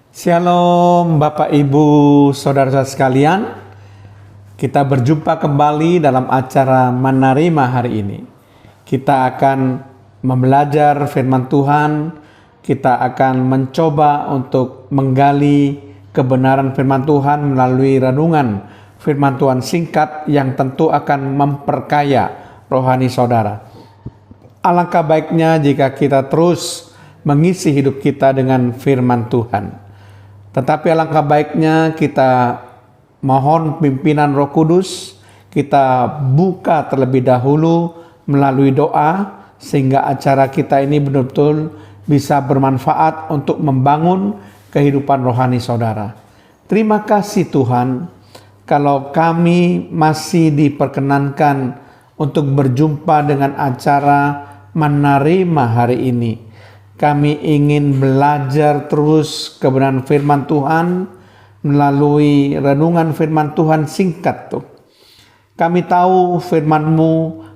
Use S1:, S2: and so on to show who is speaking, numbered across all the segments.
S1: Shalom Bapak Ibu Saudara-saudara sekalian. Kita berjumpa kembali dalam acara Menerima hari ini. Kita akan belajar firman Tuhan. Kita akan mencoba untuk menggali kebenaran firman Tuhan melalui renungan firman Tuhan singkat yang tentu akan memperkaya rohani saudara. Alangkah baiknya jika kita terus mengisi hidup kita dengan firman Tuhan. Tetapi alangkah baiknya kita mohon pimpinan Roh Kudus, kita buka terlebih dahulu melalui doa sehingga acara kita ini betul-betul bisa bermanfaat untuk membangun kehidupan rohani saudara. Terima kasih Tuhan kalau kami masih diperkenankan untuk berjumpa dengan acara Menerima hari ini. Kami ingin belajar terus kebenaran firman Tuhan melalui renungan firman Tuhan singkat tuh. Kami tahu firman-Mu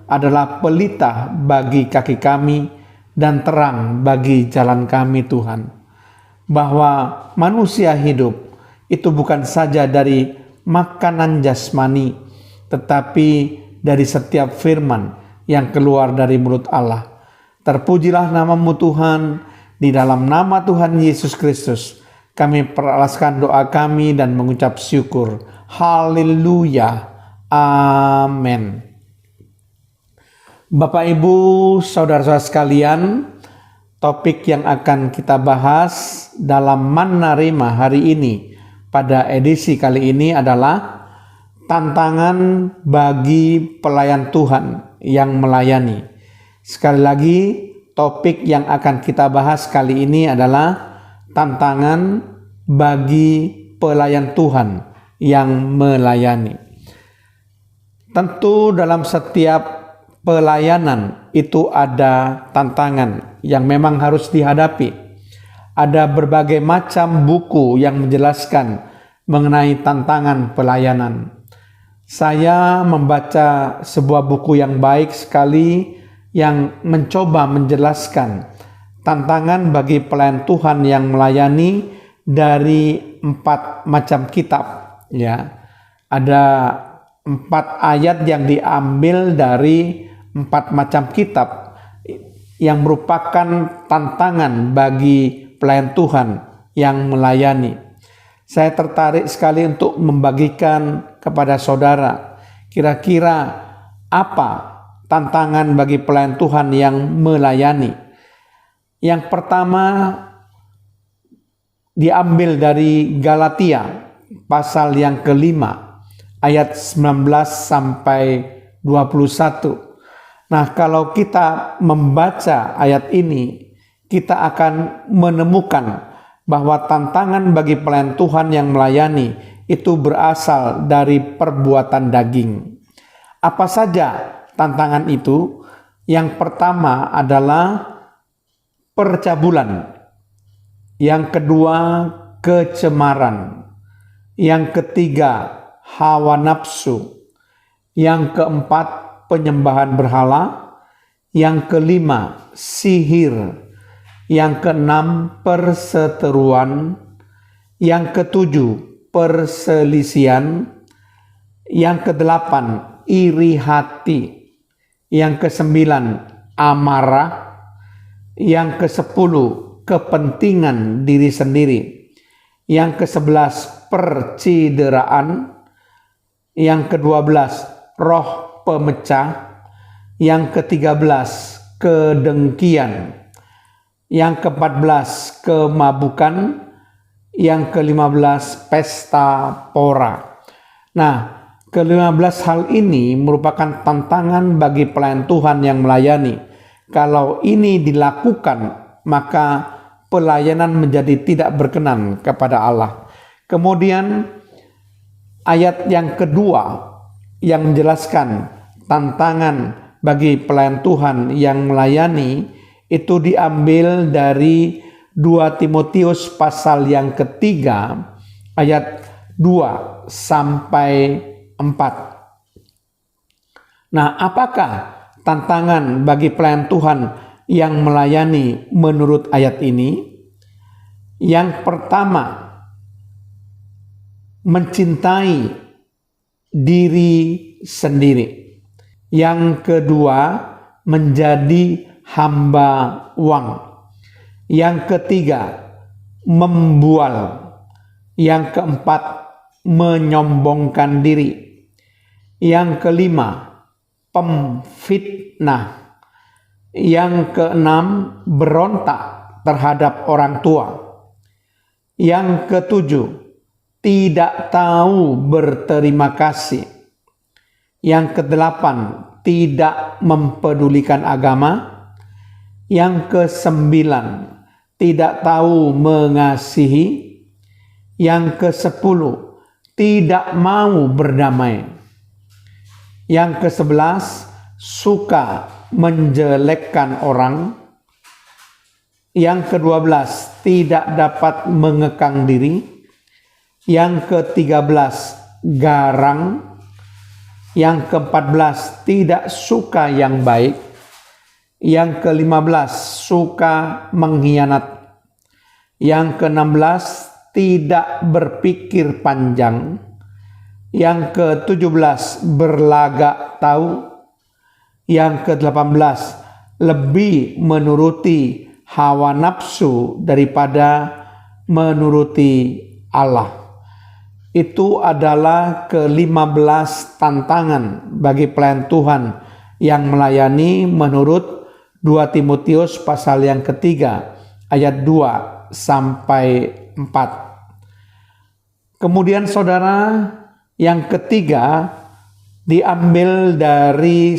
S1: adalah pelita bagi kaki kami dan terang bagi jalan kami Tuhan. Bahwa manusia hidup itu bukan saja dari makanan jasmani, tetapi dari setiap firman yang keluar dari mulut Allah. Terpujilah nama-Mu Tuhan, di dalam nama Tuhan Yesus Kristus kami peralaskan doa kami dan mengucap syukur. Haleluya. Amin. Bapak Ibu Saudara-saudara sekalian, topik yang akan kita bahas dalam Menerima hari ini pada edisi kali ini adalah tantangan bagi pelayan Tuhan yang melayani. Sekali lagi, topik yang akan kita bahas kali ini adalah tantangan bagi pelayan Tuhan yang melayani. Tentu dalam setiap pelayanan itu ada tantangan yang memang harus dihadapi. Ada berbagai macam buku yang menjelaskan mengenai tantangan pelayanan. Saya membaca sebuah buku yang baik sekali yang mencoba menjelaskan tantangan bagi pelayan Tuhan yang melayani dari 4 macam kitab. Ya, ada 4 ayat yang diambil dari 4 macam kitab yang merupakan tantangan bagi pelayan Tuhan yang melayani. Saya tertarik sekali untuk membagikan kepada saudara kira-kira apa tantangan bagi pelayan Tuhan yang melayani. Yang pertama diambil dari Galatia pasal yang kelima ayat 19 sampai 21. Nah, kalau kita membaca ayat ini, kita akan menemukan bahwa tantangan bagi pelayan Tuhan yang melayani itu berasal dari perbuatan daging. Apa saja tantangan itu? Yang pertama adalah percabulan. Yang kedua, kecemaran. Yang ketiga, hawa nafsu. Yang keempat, penyembahan berhala. Yang kelima, sihir. Yang keenam, perseteruan. Yang ketujuh, perselisihan. Yang kedelapan, iri hati. Yang kesembilan, amarah. Yang kesepuluh, kepentingan diri sendiri. Yang kesebelas, percideraan. Yang kedua-belas, roh pemecah. Yang ke-13, kedengkian. Yang ke-14, kemabukan. Yang ke-15, pesta pora. Nah, ke-15 hal ini merupakan tantangan bagi pelayan Tuhan yang melayani. Kalau ini dilakukan, maka pelayanan menjadi tidak berkenan kepada Allah. Kemudian ayat yang kedua yang menjelaskan tantangan bagi pelayan Tuhan yang melayani itu diambil dari 2 Timotius pasal yang ketiga ayat 2 sampai 4. Nah, apakah tantangan bagi pelayan Tuhan yang melayani menurut ayat ini? Yang pertama, mencintai diri sendiri. Yang kedua, menjadi hamba uang. Yang ketiga, membual. Yang keempat, menyombongkan diri. Yang kelima, pemfitnah. Yang keenam, berontak terhadap orang tua. Yang ketujuh, tidak tahu berterima kasih. Yang kedelapan, tidak mempedulikan agama. Yang kesembilan, tidak tahu mengasihi. Yang kesepuluh, tidak mau berdamai. Yang kesebelas, suka menjelekkan orang. Yang ke-12, tidak dapat mengekang diri. Yang ke-13, garang. Yang ke-14, tidak suka yang baik. Yang ke-15, suka mengkhianat. Yang ke-16, tidak berpikir panjang. Yang ke-17, berlagak tahu. Yang ke-18, lebih menuruti hawa nafsu daripada menuruti Allah. Itu adalah ke-15 tantangan bagi pelayan Tuhan yang melayani menurut 2 Timotius pasal yang ketiga ayat 2 sampai 4. Kemudian saudara, yang ketiga diambil dari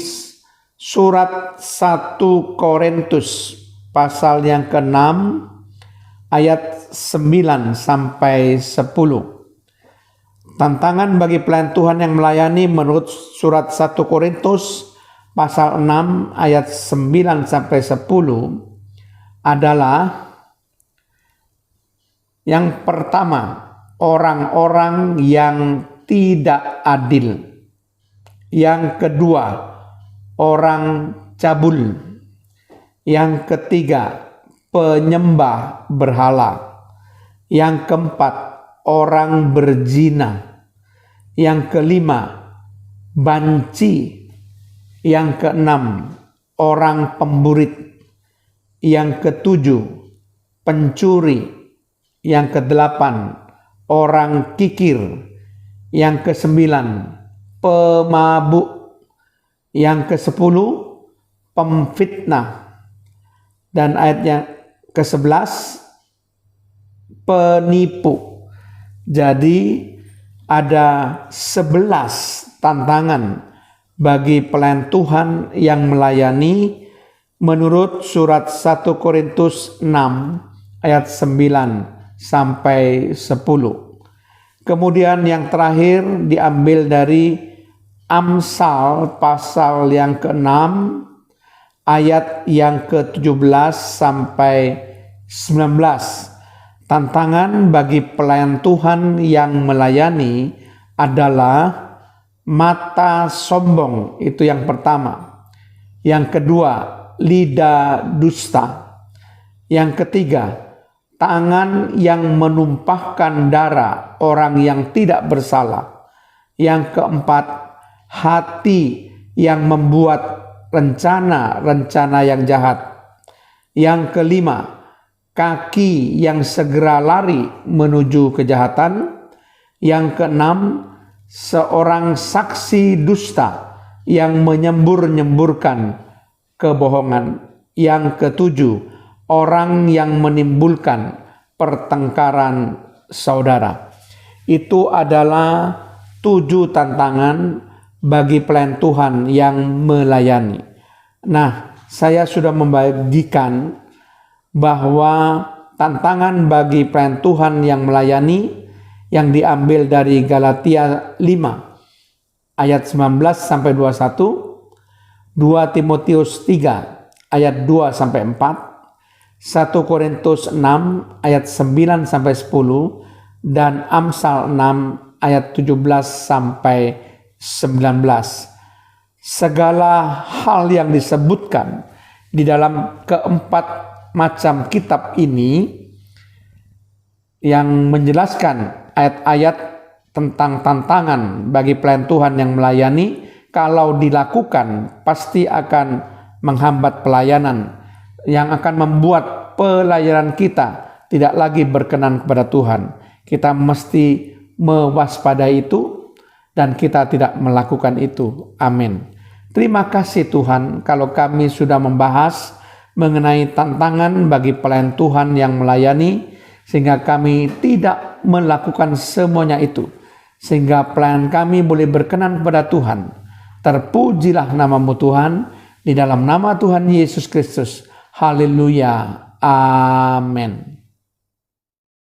S1: surat 1 Korintus pasal yang ke-6 ayat 9 sampai 10. Tantangan bagi pelayan Tuhan yang melayani menurut surat 1 Korintus pasal 6 ayat 9 sampai 10 adalah yang pertama, orang-orang yang tidak adil. Yang kedua, orang cabul. Yang ketiga, penyembah berhala. Yang keempat, orang berzina. Yang kelima, banci. Yang keenam, orang pemburit. Yang ketujuh, pencuri. Yang kedelapan, orang kikir. Yang kesembilan, pemabuk. Yang kesepuluh, pemfitnah. Dan ayat yang ke-11, penipu. Jadi ada 11 tantangan bagi pelayan Tuhan yang melayani menurut surat 1 Korintus 6 ayat 9 sampai 10. Kemudian yang terakhir diambil dari Amsal pasal yang ke-6 ayat yang ke-17 sampai 19. Tantangan bagi pelayan Tuhan yang melayani adalah mata sombong, itu yang pertama. Yang kedua, lidah dusta. Yang ketiga, tangan yang menumpahkan darah orang yang tidak bersalah. Yang keempat, hati yang membuat rencana-rencana yang jahat. Yang kelima, kaki yang segera lari menuju kejahatan. Yang keenam, seorang saksi dusta yang menyembur-nyemburkan kebohongan. Yang ketujuh, orang yang menimbulkan pertengkaran saudara. Itu adalah 7 tantangan bagi pelayan Tuhan yang melayani. Nah, saya sudah membagikan bahwa tantangan bagi pelayan Tuhan yang melayani yang diambil dari Galatia 5 ayat 19 sampai 21, 2 Timotius 3 ayat 2 sampai 4, 1 Korintus 6 ayat 9 sampai 10, dan Amsal 6 ayat 17 sampai 19. Segala hal yang disebutkan di dalam keempat macam kitab ini yang menjelaskan ayat-ayat tentang tantangan bagi pelayan Tuhan yang melayani, kalau dilakukan pasti akan menghambat pelayanan, yang akan membuat pelayanan kita tidak lagi berkenan kepada Tuhan. Kita mesti mewaspadai itu dan kita tidak melakukan itu. Amin. Terima kasih Tuhan kalau kami sudah membahas mengenai tantangan bagi pelayan Tuhan yang melayani, sehingga kami tidak melakukan semuanya itu, sehingga pelayan kami boleh berkenan kepada Tuhan. Terpujilah namamu Tuhan, di dalam nama Tuhan Yesus Kristus. Haleluya. Amin.